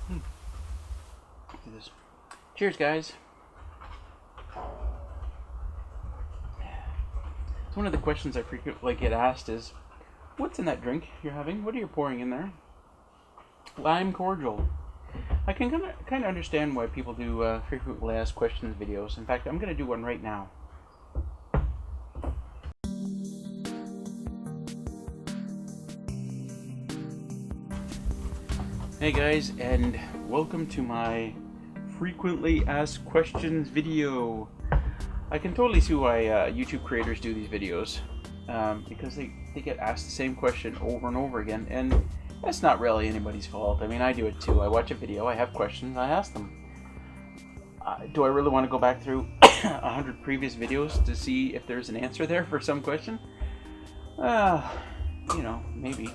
Do this. Cheers, guys. So one of the questions I frequently get asked is, what's in that drink you're having? What are you pouring in there? Lime cordial. I can kind of understand why people do frequently asked questions videos. In fact, I'm going to do one right now. Hey guys, and welcome to my frequently asked questions video. I can totally see why YouTube creators do these videos, because they get asked the same question over and over again, and that's not really anybody's fault. I mean, I do it too. I watch a video, I have questions, I ask them. Do I really want to go back through 100 previous videos to see if there's an answer there for some question? Maybe.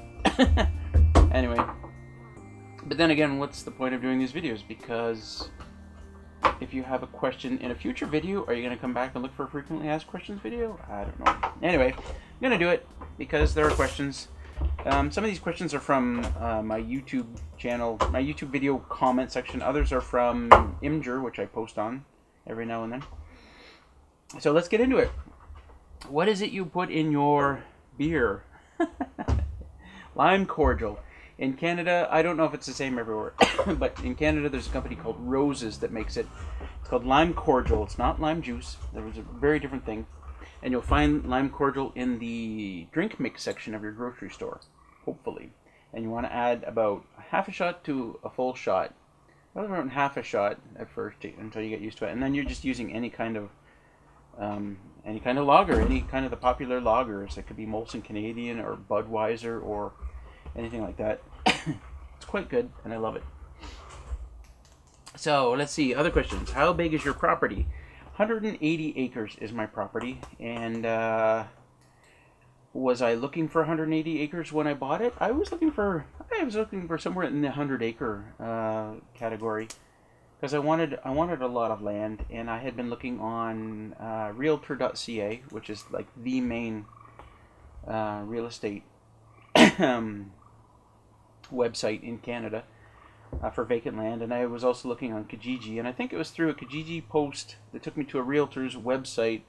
Anyway. But then again, what's the point of doing these videos? Because if you have a question in a future video, are you going to come back and look for a frequently asked questions video? I don't know. Anyway, I'm going to do it because there are questions. Some of these questions are from my YouTube channel, my YouTube video comment section. Others are from Imgur, which I post on every now and then. So let's get into it. What is it you put in your beer? Lime cordial. In Canada, I don't know if it's the same everywhere, but in Canada there's a company called Roses that makes it. It's called lime cordial. It's not lime juice. There was a very different thing. And you'll find lime cordial in the drink mix section of your grocery store, hopefully. And you want to add about half a shot to a full shot. Well, around half a shot at first until you get used to it. And then you're just using any kind of lager, any kind of the popular lagers. It could be Molson Canadian or Budweiser or anything like that. It's quite good, and I love it. So, let's see. Other questions. How big is your property? 180 acres is my property, and was I looking for 180 acres when I bought it? I was looking for somewhere in the 100-acre category, because I wanted a lot of land, and I had been looking on Realtor.ca, which is like the main real estate website in Canada for vacant land, and I was also looking on Kijiji, and I think it was through a Kijiji post that took me to a realtor's website,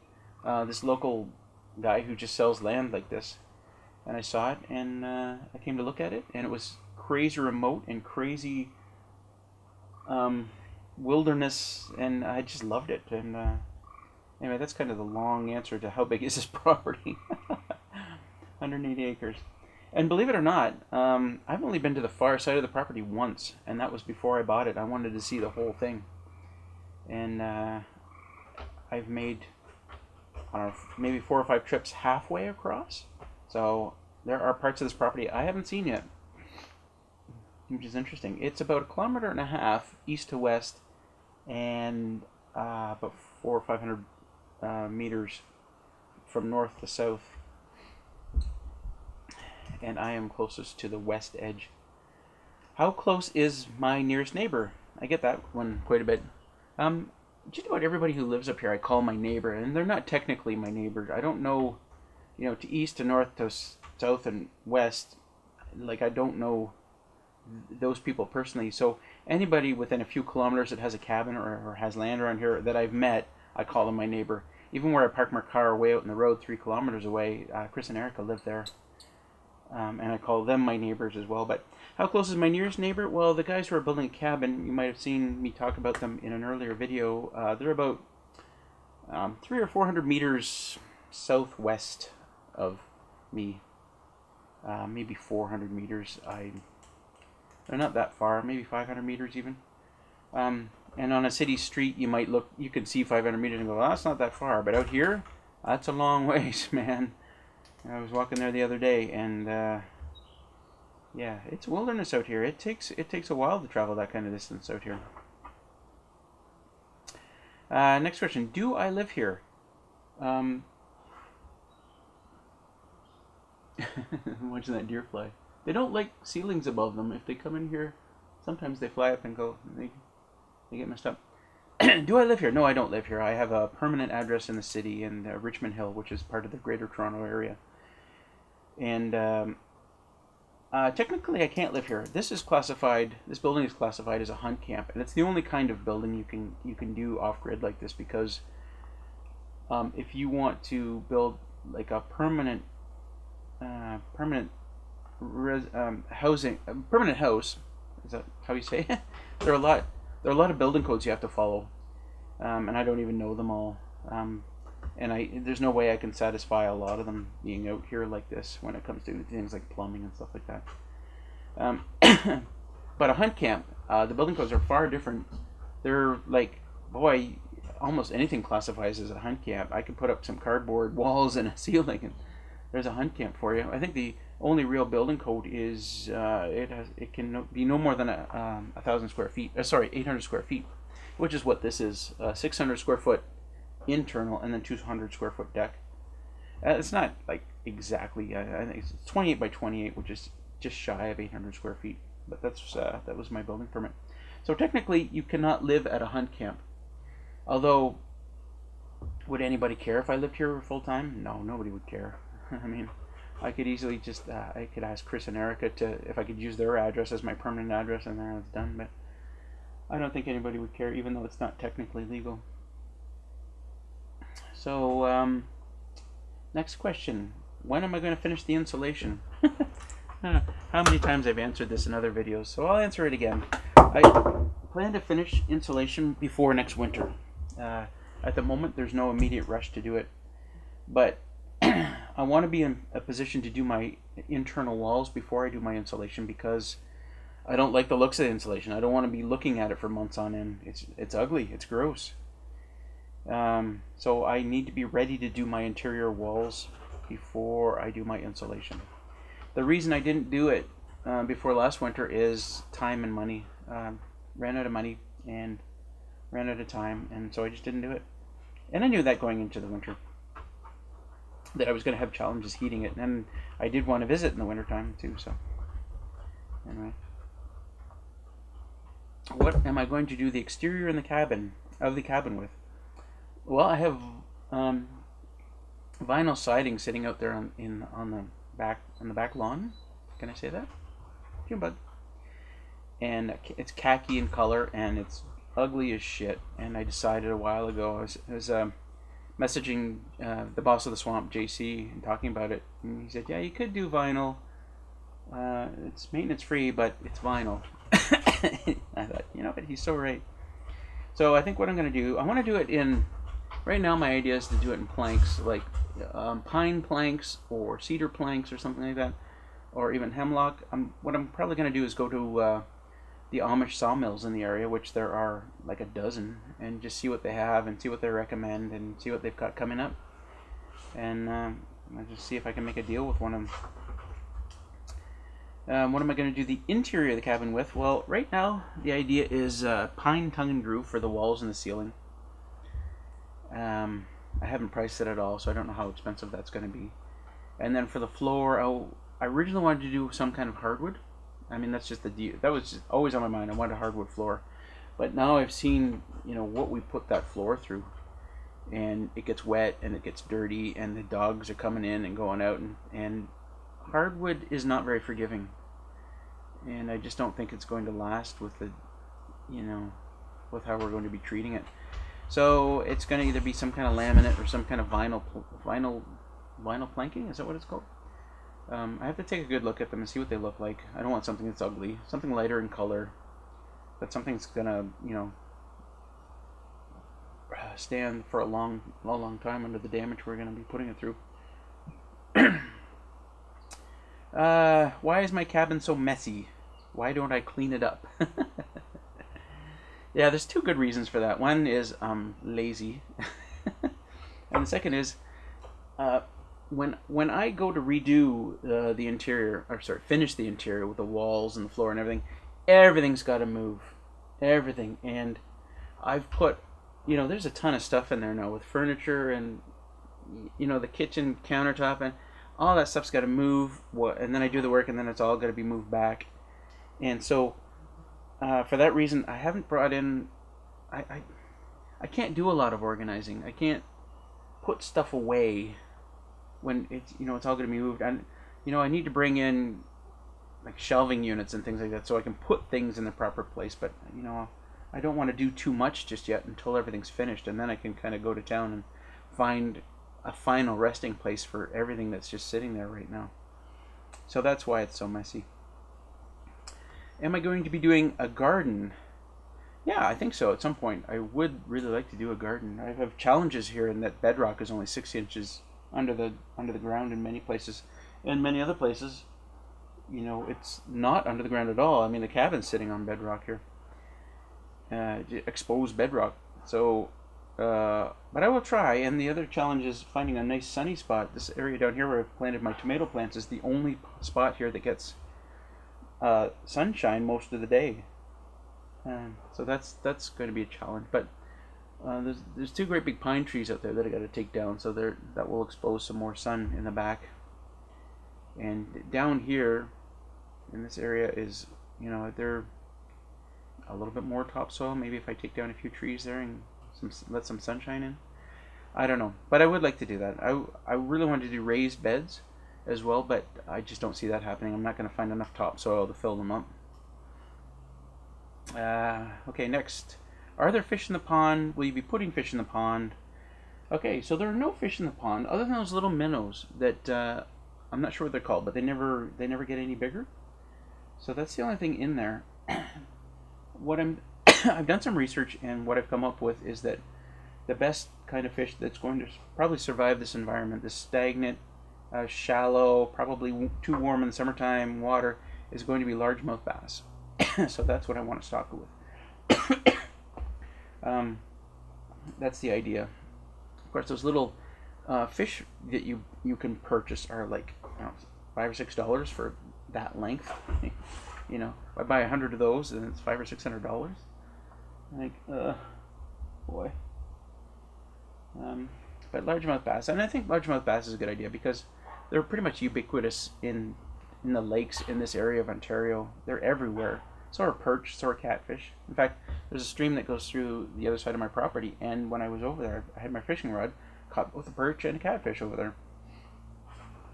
this local guy who just sells land like this, and I saw it, and I came to look at it, and it was crazy remote and crazy wilderness, and I just loved it. And anyway, that's kind of the long answer to how big is this property. 180 acres. And believe it or not, I've only been to the far side of the property once, and that was before I bought it. I wanted to see the whole thing. And I've made, I don't know, maybe 4 or 5 trips halfway across. So there are parts of this property I haven't seen yet, which is interesting. It's about 1.5 kilometers east to west, and about 400 or 500 meters from north to south. And I am closest to the west edge. How close is my nearest neighbor? I get that one quite a bit. Just about everybody who lives up here I call my neighbor, and they're not technically my neighbors. I don't know, to east, to north, to south, and west. Like, I don't know those people personally. So anybody within a few kilometers that has a cabin or has land around here that I've met, I call them my neighbor. Even where I park my car way out in the road 3 kilometers away, Chris and Erica live there. And I call them my neighbors as well. But how close is my nearest neighbor? Well, the guys who are building a cabin, you might have seen me talk about them in an earlier video. They're about 300 or 400 meters southwest of me. Maybe 400 meters. They're not that far. Maybe 500 meters even. And on a city street, you could see 500 meters and go, well, that's not that far. But out here, that's a long ways, man. I was walking there the other day, and yeah, it's wilderness out here. It takes a while to travel that kind of distance out here. Next question: do I live here? Watching that deer fly. They don't like ceilings above them. If they come in here, sometimes they fly up and go. They get messed up. Do I live here? No, I don't live here. I have a permanent address in the city in Richmond Hill, which is part of the Greater Toronto Area. And Technically, I can't live here. This is classified. This building is classified as a hunt camp, and it's the only kind of building you can do off grid like this, because if you want to build like a permanent housing, permanent house, is that how you say it? There are a lot of building codes you have to follow, and I don't even know them all. And there's no way I can satisfy a lot of them being out here like this when it comes to things like plumbing and stuff like that. But a hunt camp, the building codes are far different. They're like, boy, almost anything classifies as a hunt camp. I could put up some cardboard walls and a ceiling, and there's a hunt camp for you. I think the only real building code is it can be no more than 1,000 square feet. 800 square feet, which is what this is. 600 square foot internal, and then 200 square foot deck. It's not like exactly. I think it's 28 by 28, which is just shy of 800 square feet. But that was my building permit. So technically, you cannot live at a hunt camp. Although, would anybody care if I lived here full time? No, nobody would care. I mean, I could easily just I could ask Chris and Erica if I could use their address as my permanent address, and then it's done. But I don't think anybody would care, even though it's not technically legal. So, next question. When am I going to finish the insulation? How many times I've answered this in other videos, so I'll answer it again. I plan to finish insulation before next winter. At the moment, there's no immediate rush to do it, but I want to be in a position to do my internal walls before I do my insulation, because I don't like the looks of the insulation. I don't want to be looking at it for months on end. It's ugly. It's gross. So I need to be ready to do my interior walls before I do my insulation. The reason I didn't do it before last winter is time and money. Ran out of money and ran out of time, and so I just didn't do it. And I knew that going into the winter, that I was going to have challenges heating it, and I did want to visit in the wintertime too. So anyway, what am I going to do the exterior in the cabin with? Well, I have vinyl siding sitting out there on the back lawn. Can I say that? Bug. And it's khaki in color, and it's ugly as shit. And I decided a while ago, I was messaging the boss of the swamp, JC, and talking about it. And he said, "Yeah, you could do vinyl. It's maintenance free, but it's vinyl." I thought, but he's so right. So I think what I'm going to do, I want to do it in. Right now, my idea is to do it in planks, like pine planks or cedar planks or something like that, or even hemlock. What I'm probably going to do is go to the Amish sawmills in the area, which there are like a dozen, and just see what they have and see what they recommend and see what they've got coming up. And I'll just see if I can make a deal with one of them. What am I going to do the interior of the cabin with? Well, right now, the idea is pine tongue and groove for the walls and the ceiling. I haven't priced it at all, so I don't know how expensive that's going to be. And then for the floor, I originally wanted to do some kind of hardwood. I mean, that's just that was just always on my mind. I wanted a hardwood floor, but now I've seen what we put that floor through, and it gets wet and it gets dirty, and the dogs are coming in and going out, and hardwood is not very forgiving, and I just don't think it's going to last with with how we're going to be treating it. So it's going to either be some kind of laminate or some kind of vinyl planking. Is that what it's called? I have to take a good look at them and see what they look like. I don't want something that's ugly. Something lighter in color, but something that's going to stand for a long time under the damage we're going to be putting it through. Why is my cabin so messy? Why don't I clean it up? Yeah, there's two good reasons for that. One is I'm lazy, and the second is when I go to redo the interior, finish the interior with the walls and the floor and everything's got to move, everything. And I've put, there's a ton of stuff in there now with furniture and the kitchen countertop, and all that stuff's got to move. And then I do the work, and then it's all got to be moved back. And so for that reason, I haven't brought in. I can't do a lot of organizing. I can't put stuff away when it's all going to be moved. And I need to bring in like shelving units and things like that, so I can put things in the proper place. But I don't want to do too much just yet until everything's finished, and then I can kind of go to town and find a final resting place for everything that's just sitting there right now. So that's why it's so messy. Am I going to be doing a garden? Yeah, I think so. At some point, I would really like to do a garden. I have challenges here in that bedrock is only 6 inches under the ground in many places. In many other places, it's not under the ground at all. I mean, the cabin's sitting on bedrock here, exposed bedrock. So, but I will try. And the other challenge is finding a nice sunny spot. This area down here where I've planted my tomato plants is the only spot here that gets sunshine most of the day. So that's going to be a challenge. But there's 2 great big pine trees out there that I got to take down, so that will expose some more sun in the back. And down here in this area is, they're a little bit more topsoil. Maybe if I take down a few trees there and let some sunshine in. I don't know, but I would like to do that. I really want to do raised beds as well, but I just don't see that happening. I'm not going to find enough topsoil to fill them up. Okay, next. Are there fish in the pond? Will you be putting fish in the pond? Okay, so there are no fish in the pond other than those little minnows that I'm not sure what they're called, but they never get any bigger. So that's the only thing in there. I've done some research, and what I've come up with is that the best kind of fish that's going to probably survive this environment, this stagnant, shallow, probably too warm in the summertime water, is going to be largemouth bass. So that's what I want to stock it with. That's the idea. Of course, those little fish that you can purchase are like $5 or $6 for that length. If I buy 100 of those, then it's $500 or $600. Like, boy. But largemouth bass, and I think largemouth bass is a good idea because they're pretty much ubiquitous in the lakes in this area of Ontario. They're everywhere. So are perch, so are catfish. In fact, there's a stream that goes through the other side of my property, and when I was over there, I had my fishing rod, caught both a perch and a catfish over there.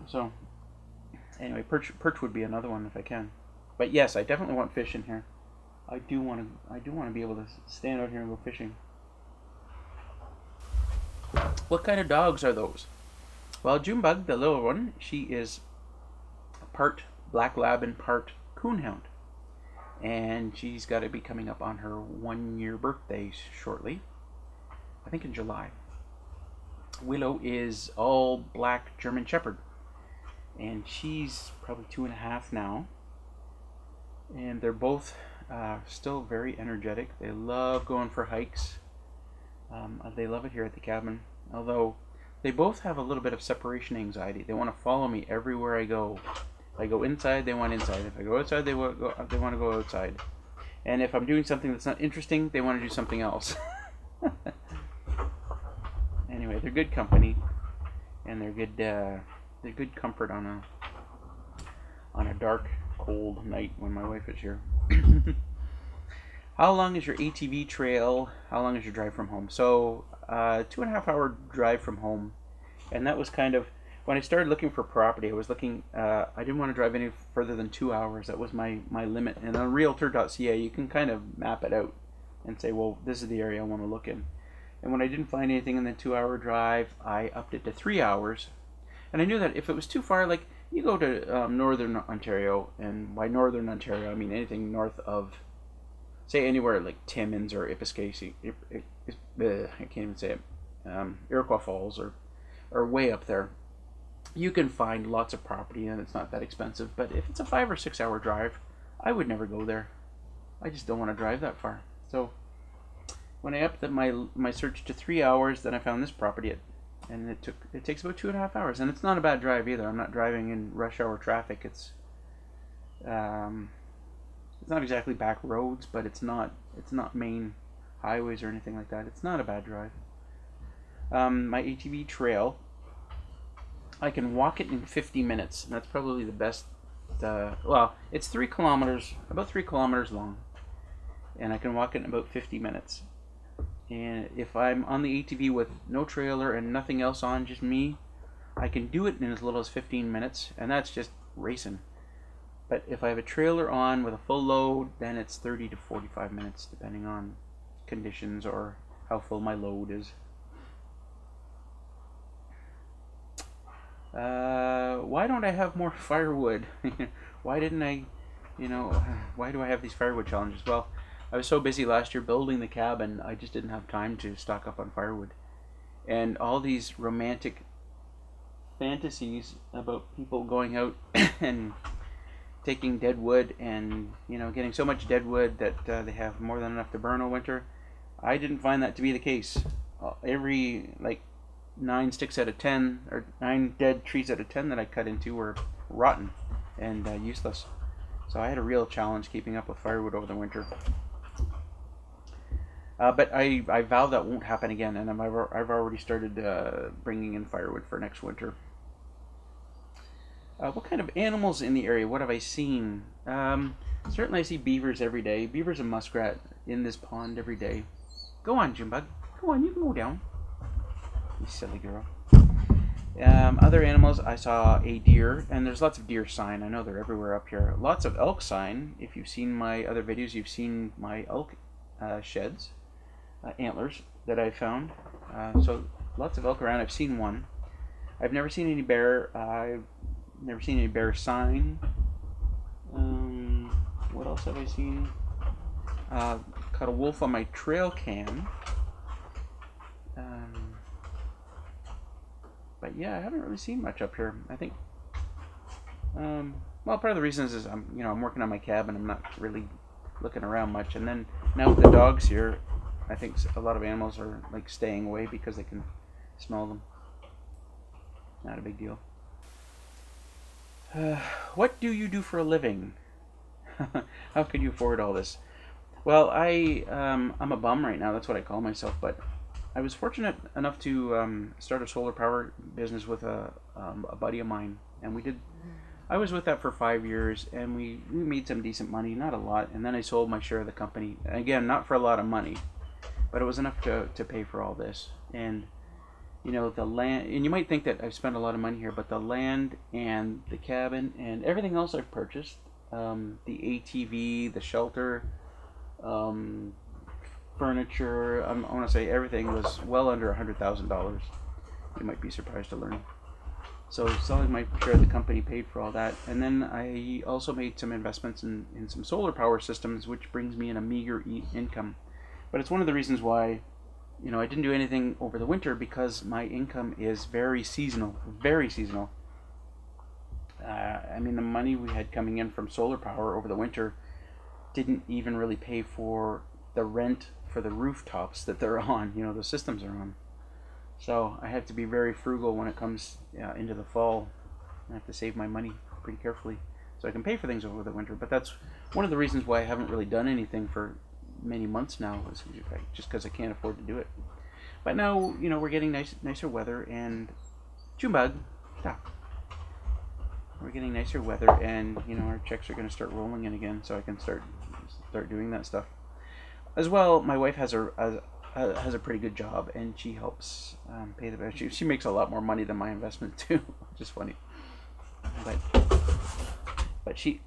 So, anyway, perch would be another one if I can. But yes, I definitely want fish in here. I do want to be able to stand out here and go fishing. What kind of dogs are those? Well, Junebug, the little one, she is part black lab and part coonhound. And she's got to be coming up on her 1-year birthday shortly. I think in July. Willow is all black German Shepherd. And she's probably 2.5 now. And they're both still very energetic. They love going for hikes. They love it here at the cabin. Although they both have a little bit of separation anxiety. They want to follow me everywhere I go. If I go inside, they want inside. If I go outside, they want to go outside. And if I'm doing something that's not interesting, they want to do something else. Anyway, they're good company, and they're good comfort on a dark, cold night when my wife is here. How long is your ATV trail? How long is your drive from home? So, 2.5-hour drive from home, and that was kind of when I started looking for property. I was looking. I didn't want to drive any further than 2 hours. That was my limit. And on Realtor.ca, you can kind of map it out and say, well, this is the area I want to look in. And when I didn't find anything in the 2-hour drive, I upped it to 3 hours. And I knew that if it was too far, like you go to northern Ontario, and by northern Ontario I mean anything north of, say, anywhere like Timmins or Ipecacuanha, I can't even say it, Iroquois Falls or way up there, you can find lots of property and it's not that expensive. But if it's a 5 or 6 hour drive, I would never go there. I just don't want to drive that far. So when I upped my search to 3 hours, then I found this property, and it takes about 2.5 hours, and it's not a bad drive either. I'm not driving in rush hour traffic. It's not exactly back roads, but it's not main highways or anything like that. It's not a bad drive. My ATV trail, I can walk it in 50 minutes, and that's probably the best. Well, it's 3 kilometers, about 3 kilometers long, and I can walk it in about 50 minutes. And if I'm on the ATV with no trailer and nothing else on, just me, I can do it in as little as 15 minutes, and that's just racing. But if I have a trailer on with a full load, then it's 30 to 45 minutes, depending on conditions or how full my load is. Why don't I have more firewood? Why didn't I, why do I have these firewood challenges? Well, I was so busy last year building the cabin, I just didn't have time to stock up on firewood. And all these romantic fantasies about people going out and taking dead wood and, getting so much dead wood that they have more than enough to burn all winter. I didn't find that to be the case. Every, 9 sticks out of 10, or 9 dead trees out of 10 that I cut into were rotten and useless. So I had a real challenge keeping up with firewood over the winter. But I vow that won't happen again, and I've already started bringing in firewood for next winter. What kind of animals in the area? What have I seen? Certainly I see beavers every day. Beavers and muskrat in this pond every day. Go on, Jimbug. Go on, you can go down. You silly girl. Other animals, I saw a deer, and there's lots of deer sign. I know they're everywhere up here. Lots of elk sign. If you've seen my other videos, you've seen my elk sheds, antlers that I found. So lots of elk around. I've seen one. I've never seen any bear. I've never seen any bear sign. What else have I seen? Caught a wolf on my trail cam. But yeah, I haven't really seen much up here. I think, well, part of the reason is I'm working on my cabin. I'm not really looking around much. And then now with the dogs here, I think a lot of animals are staying away because they can smell them. Not a big deal. What do you do for a living? How can you afford all this? Well, I'm a bum right now. That's what I call myself. But I was fortunate enough to start a solar power business with a buddy of mine, and I was with that for 5 years, and we made some decent money, not a lot, and then I sold my share of the company. Again, not for a lot of money, but it was enough to pay for all this. And the land, and you might think that I've spent a lot of money here, but the land and the cabin and everything else I've purchased, the ATV, the shelter, furniture, I want to say everything was well under $100,000. You might be surprised to learn. So selling my share of the company paid for all that. And then I also made some investments in some solar power systems, which brings me in a meager income. But it's one of the reasons why I didn't do anything over the winter, because my income is very seasonal, very seasonal. The money we had coming in from solar power over the winter didn't even really pay for the rent for the rooftops that they're on, the systems are on. So I have to be very frugal when it comes into the fall. I have to save my money pretty carefully so I can pay for things over the winter. But that's one of the reasons why I haven't really done anything for many months now, is just because I can't afford to do it. But now, we're getting nicer weather, and Junebug, stop. We're getting nicer weather, and our checks are going to start rolling in again, so I can start doing that stuff. As well, my wife has a pretty good job, and she helps pay the bill. She makes a lot more money than my investment too, which is funny. But she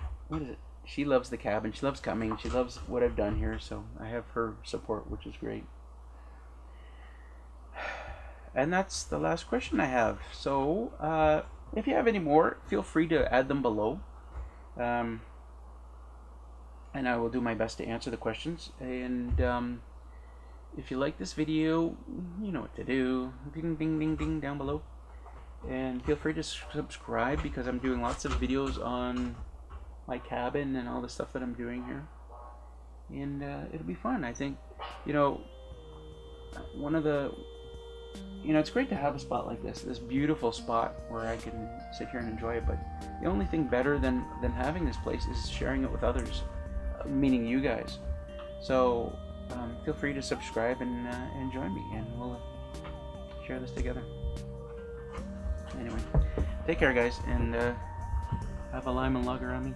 loves the cabin. She loves coming. She loves what I've done here, so I have her support, which is great. And that's the last question I have. So if you have any more, feel free to add them below. And I will do my best to answer the questions. And if you like this video, you know what to do. Ding, ding, ding, ding down below. And feel free to subscribe, because I'm doing lots of videos on my cabin and all the stuff that I'm doing here. And it'll be fun. I think, one of the... it's great to have a spot like this beautiful spot where I can sit here and enjoy it. But the only thing better than having this place is sharing it with others. Meaning you guys. So feel free to subscribe and join me, and we'll share this together. Anyway, take care guys, and have a lime and lager on me.